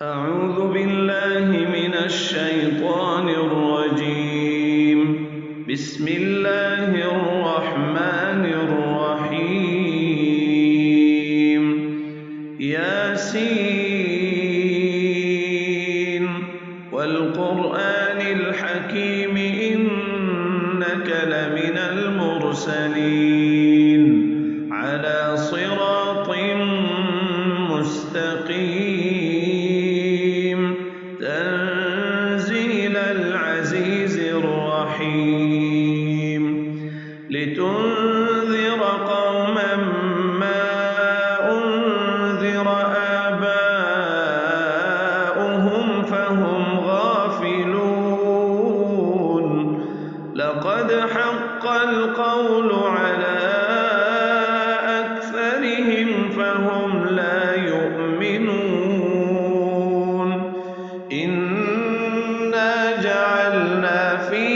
أعوذ بالله من الشيطان الرجيم. بسم الله الرحمن الرحيم. ياسين والقرآن الحكيم إنك لمن المرسلين على صراط مستقيم تنزيل العزيز الرحيم لتنذر قوما ما أنذر آباؤهم فهم غافلون لقد حق القول على أكثرهم فهم لا يؤمنون إنا جعلنا في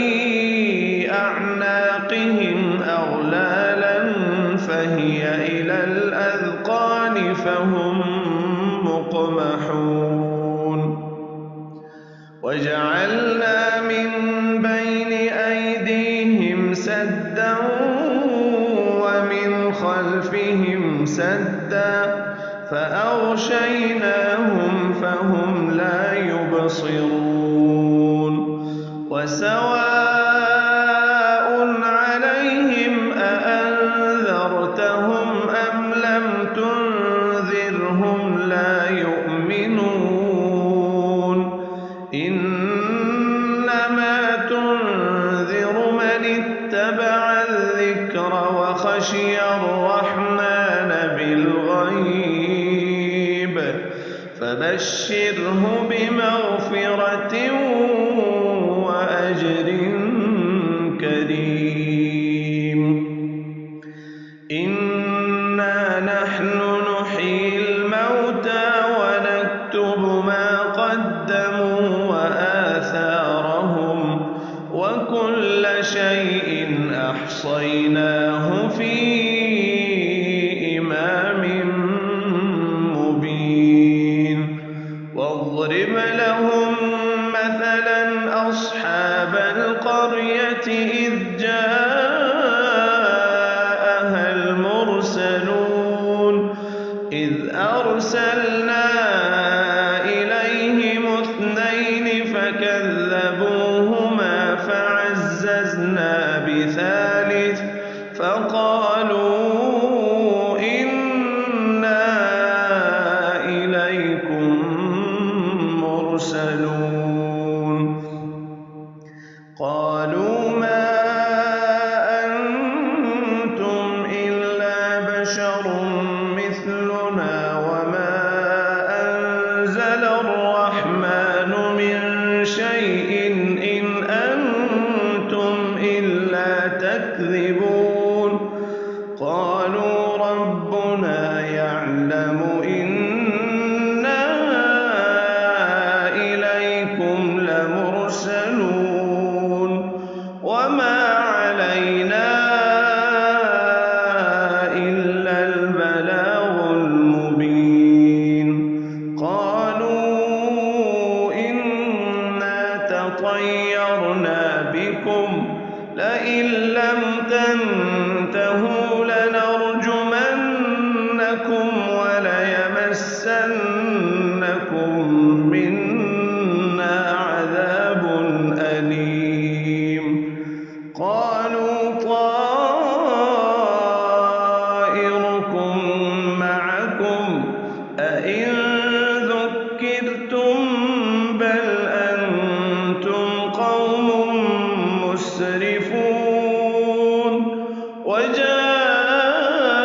أعناقهم أغلالا فهي إلى الأذقان فهم مقمحون وجعلنا من بين أيديهم سدا ومن خلفهم سدا فأغشيناهم فهم لا يبصرون وسواء عليهم أأنذرتهم أم لم تنذرهم لا يؤمنون إنما تنذر من اتبع الذكر وخشي الرحمن بالغيب فبشره بمغفرة وأجر كريم إنا نحن نحيي الموتى ونكتب ما قدموا وآثارهم وكل شيء أحصيناه في إمام مبين واضرب لهم مثلا أصحاب القرية إذ جاءها المرسلون إذ أرسلنا إليهم اثنين فكذبوهما فعززنا بثالث فقالوا إنا إليكم مرسلون قالوا ما أنتم إلا بشر مثلنا وما أنزل الرحمن من شيء إن أنتم إلا تكذبون قالوا ربنا يعلم إنا إليكم لمرسلون وما علينا إلا البلاغ المبين قالوا إنا تطيرنا بكم لئن لم تنتهوا لنرجمنكم وليمسنكم منا عذاب أليم قالوا طائركم معكم أئن ذكرتم بل أنتم قوم مسرفون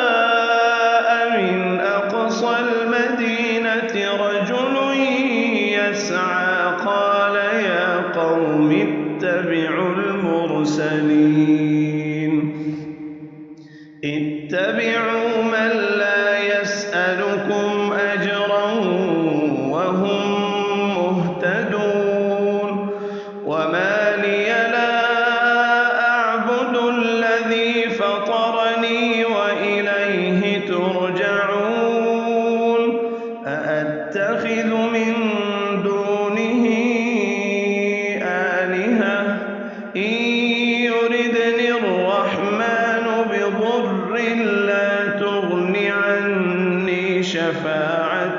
وجاء من أقصى المدينة رجل يسعى قال يا قوم اتبعوا المرسلين اتبعوا من لا يسألكم أجرا وهم مهتدون وما لي لا أعبد الذي فطرني وإليه ترجعون أأتخذ من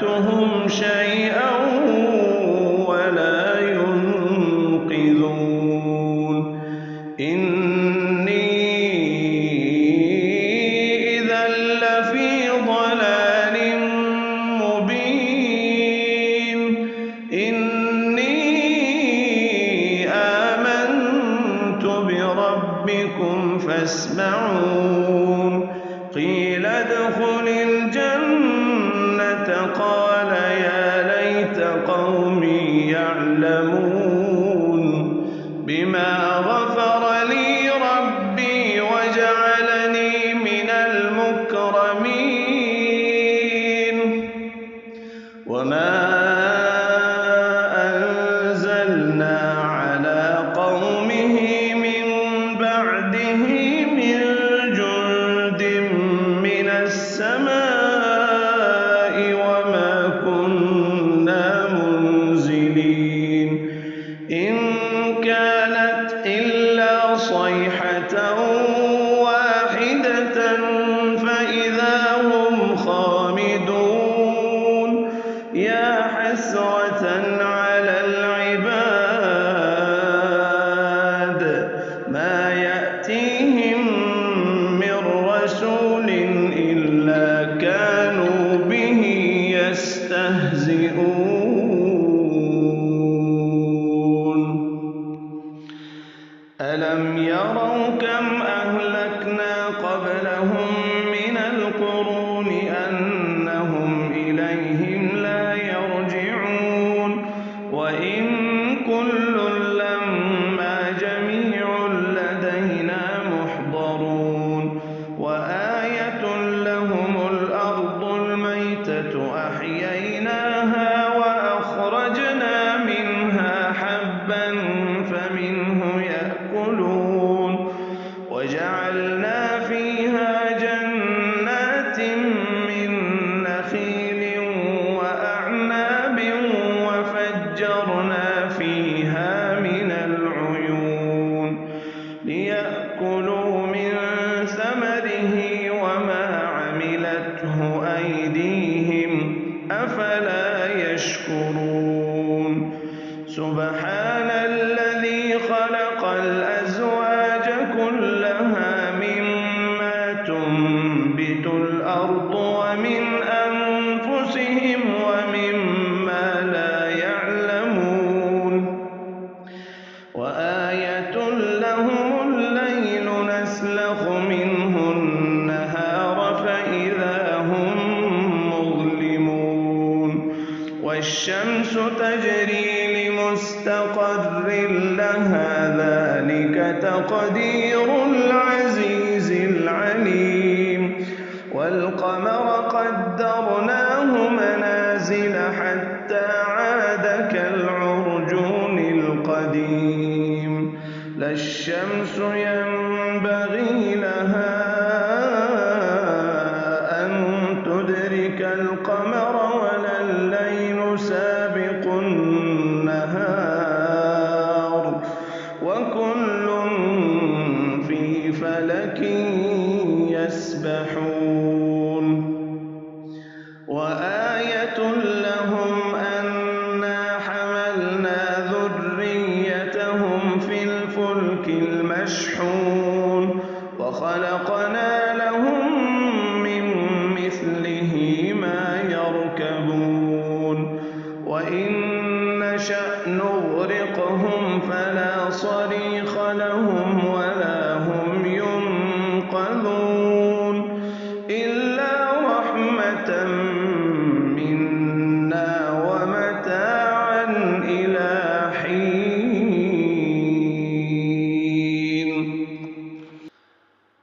فعلتهم شيئا ولا ينقذون إني إذا لفي ضلال مبين إني آمنت بربكم فاسمعون قيل ادخل الجنة قال يا ليت قومي يعلمون بما غفر لي ربي وجعلني من المكرمين وما أنزلنا على قومه من بعده من جند من السماء وما كنا منزلين إن كانت إلا صيحة واحدة فإذا هم خامدون يا حسرة على العباد ما يأتيهم من رسول إلا كانوا به يستهزئون ألم يروا كم أهلكنا قبلهم من القرون أنهم إليهم لا يرجعون وإن كل لما جميع لدينا محضرون وآية لهم الأرض الميتة أحييناها وأخرجنا منها حبا فمنه يأكلون وجعلنا فيها جنات من نخيل وأعناب وفجرنا فيها من العيون ليأكلوا من ثمره وما عملته أيديهم أفلا يشكرون سبحان الذي خلق الأزواج كلها مما تنبت الأرض ومن أنفسهم ومما لا يعلمون وآية لهم الليل نسلخ منه النهار فإذا هم مظلمون والشمس تجري لمستقر لها ذلك تقدير العزيز العليم والقمر قدرناه منازل حتى عاد كالعرجون القديم لا الشمس ينبغي لها أن تدرك القمر ولا الليل سابق النهار وكل في فلك يسبحون وآية لهم أنا حملنا ذريتهم في الفلك المشحون وخلقنا لهم من مثله ما يركبون وإن نشأ نغرقهم فلا صريخ لهم ولا هم ينقذون إلا رحمة منا ومتاعا إلى حين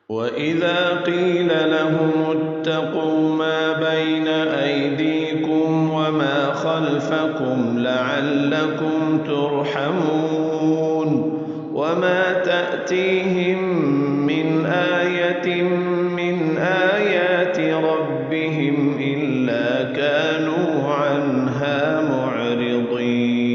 وإذا قيل لهم اتقوا ما بين أيديكم وما خلفكم لعلكم ترحمون وما تأتيهم من آية من آيات ربهم إلا كانوا عنها معرضين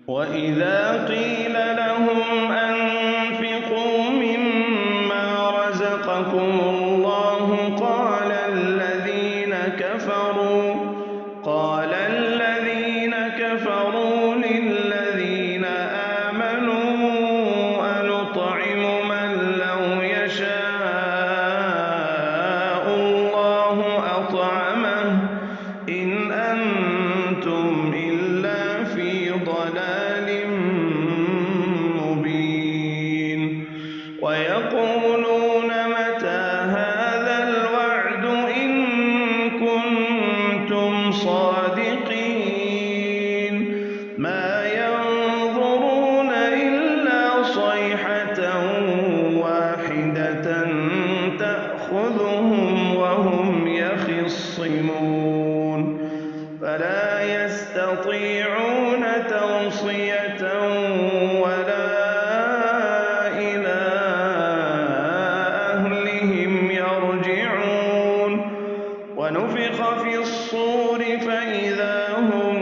وإذا قيل لهم أنفقوا مما رزقكم الله قال الذين كفروا كفروا قال الذين كفروا للذين آمنوا أنطعم من لو يشاء الله أطعمه إن أنتم إلا في ضلال مبين ويقولون متى هذا الوعد إن كنتم صادقين ما ينظرون إلا صيحة واحدة تأخذهم وهم يخصمون فلا يستطيعون توصية ولا إلى أهلهم يرجعون ونفخ في الصور فإذا هم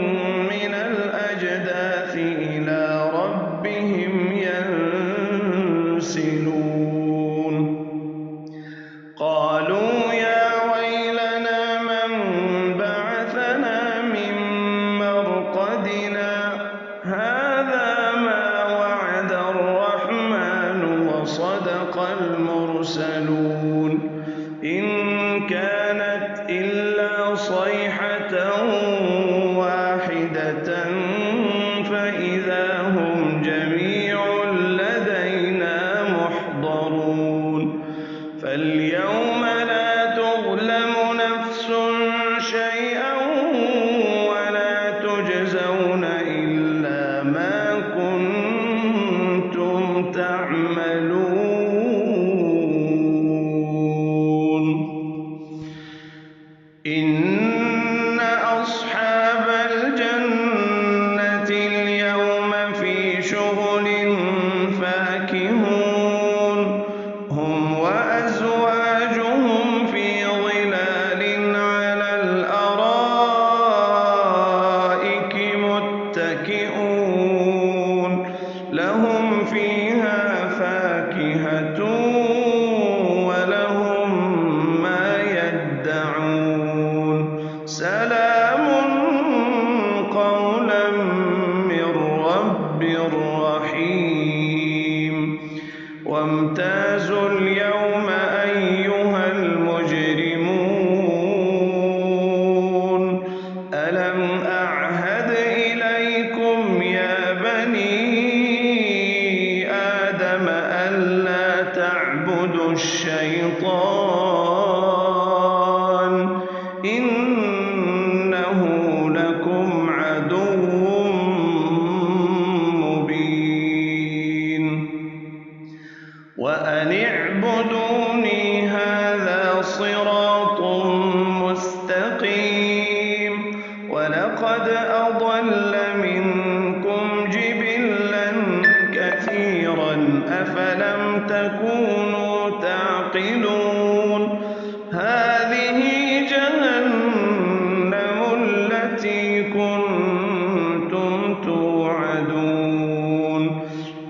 من الأجداث إلى ربهم ينسلون قالوا يا ويلنا من بعثنا من مرقدنا هذا ما وعد الرحمن وصدق المرسلون إن كانت إلا صيحة واحدة فإذا هم جميع لدينا محضرون فاليوم لا تظلم نفس شيئا ولا تجزون إلا ما كنتم تعملون إن أصحاب الجنة اليوم في شغل فاكهون هم وأزواجهم في ظلال على الأرائك متكئون لهم فيها فاكهة ولهم ما يدعون سلام قولا من رب رحيم وامتازوا اليوم أيها المجرمون ألم أعهد إليكم يا بني آدم ألا تعبدوا الشيطان إنه لكم عدو مبين وأن اعبدوني هذا صراط مستقيم ولقد أضل منكم جبلا كثيرا أفلم تكونوا تعقلون هذه جهنم التي كنتم توعدون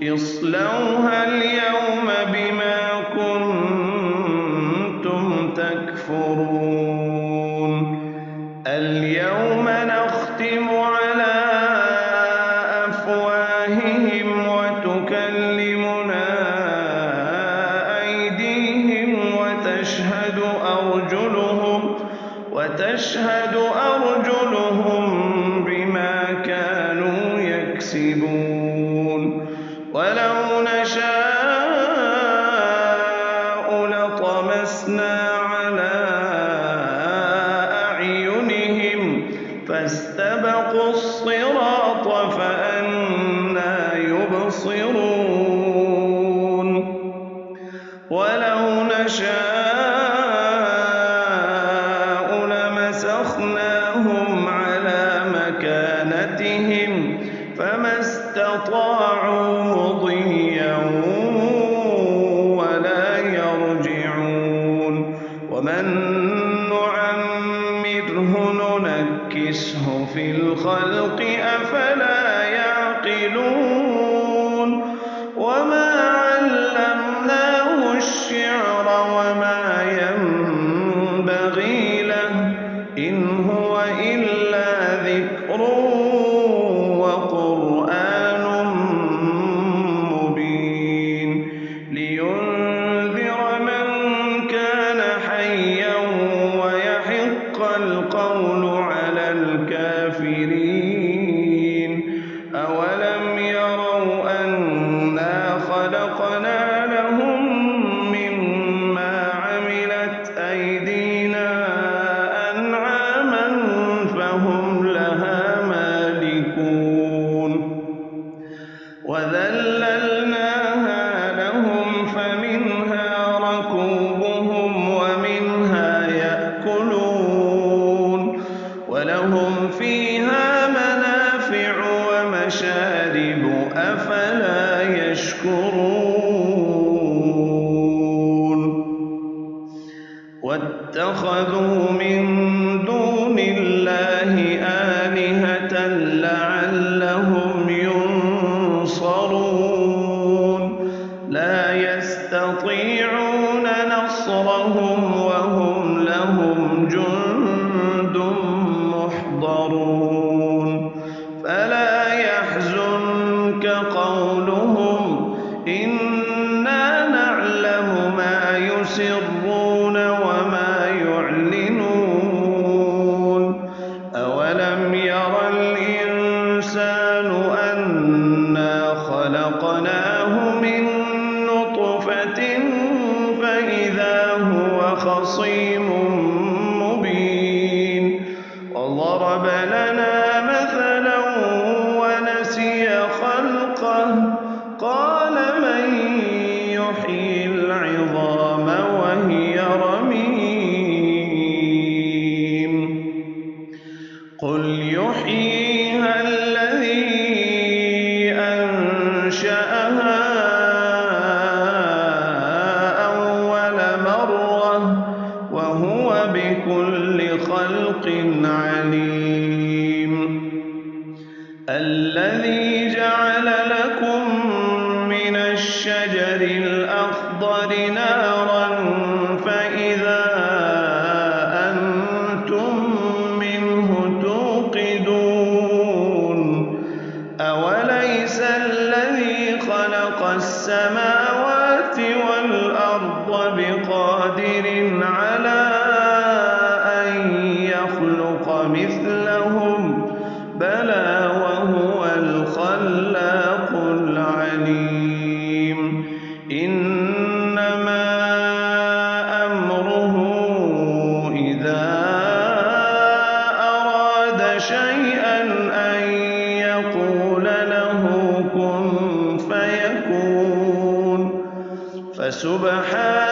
اصلوها اليوم بما كنتم تكفرون اليوم نختم على أفواههم وتكلمنا أيديهم وتشهد أرجلهم بما كانوا يكسبون ولو نشاء لطمسنا على أعينهم فاستبقوا الصراط فأنى يبصرون ولو نشاء لمسخناهم على مكانتهم فما استطاعوا مضيا ولا يرجعون ومن نعمره ننكسه في الخلق أفلا يعقلون وما علمناه الشعر وما ينبغي له إن هو هو إلا ذكر وقرآن مبين لينذر من كان حيا ويحق القول على الكافرين. أولم يروا أنا خلقنا لهم مما عملت أيدينا أنعاما فهم لها مالكون وذللناها لهم فمنها ركوبهم ومنها يأكلون ولهم فيها منافع ومشارب أفلا يشكرون واتخذوا من دون الله آلهة لعلهم ينصرون لا يستطيعون نصرهم وهم لهم جند محضرون فلا يحزنك قولهم إنا نعلم ما يسرون وما يعلنون أولم ير الإنسان أنا خلقناه من نطفة فإذا هو خصيم مبين وضرب لنا مثلا ونسي خلقه قال من يحيي العظام وهي رميم قل يحييها الذي أنشأها أول مرة وهو بكل خلق عليم الذي جعل لكم من الشجر الأخضر نارا فإذا أنتم منه توقدون أوليس الذي خلق السماوات والأرض بقادر على أن يخلق مثلهم بلى وهو الخلاق العليم إنما أمره إذا أراد شيئا أن يقول له كن فيكون فسبحان